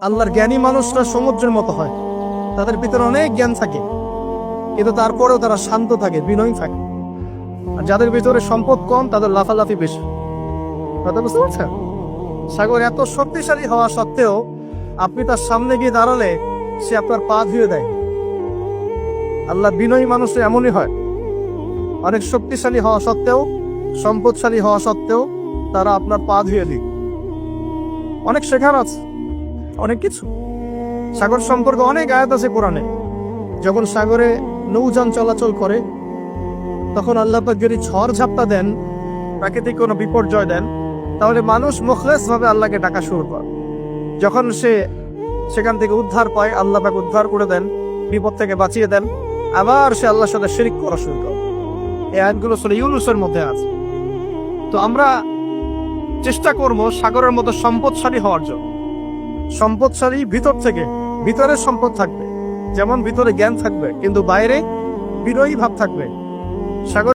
আল্লাহর জ্ঞানী মানুষরা সমুদ্রের মতো হয়, তাদের ভিতরে অনেক জ্ঞান থাকে, কিন্তু তারপরেও তারা শান্ত থাকে, বিনয়ী থাকে। আর যাদের ভিতরে সম্পদ কম, তাদের লাফালাফি বেশি। কথা বুঝতে পারছেন? সাগর এত শক্তিশালী হওয়া সত্ত্বেও আপনি তার সামনে গিয়ে দাঁড়ালে সে আপনার পা ধুয়ে দেয়। আল্লাহ বিনয়ী মানুষ এমনই হয়, অনেক শক্তিশালী হওয়া সত্ত্বেও, সম্পদশালী হওয়া সত্ত্বেও তারা আপনার পা ধুয়ে দিক। অনেক শেখার আছে, অনেক কিছু। সাগর সম্পর্কে অনেক আয়াত আছে কোরআনে। যখন সাগরে নৌযান চলাচল করে, তখন আল্লাহ পাক যদি ঝড় ঝাপটা দেন, প্রাকৃতিক কোনো বিপর্যয় দেন, তাহলে মানুষ মুখলেস ভাবে আল্লাহকে ডাকা শুরু করে। যখন সে সেখান থেকে উদ্ধার পায়, আল্লাহ পাক উদ্ধার করে দেন, বিপদ থেকে বাঁচিয়ে দেন, আবার সে আল্লাহর সাথে শিরক করা শুরু করে। এই আয়াতগুলো সূরা ইউনূসের মধ্যে আছে। তো আমরা চেষ্টা করব সাগরের মতো সম্পদশালী হওয়ার জন্য। সম্পদশালী ভিতর থেকে, ভিতরে সম্পদ থাকবে, যেমন ভিতরে জ্ঞান থাকবে, কিন্তু বাইরে বিনয়ী ভাব থাকবে। সাগর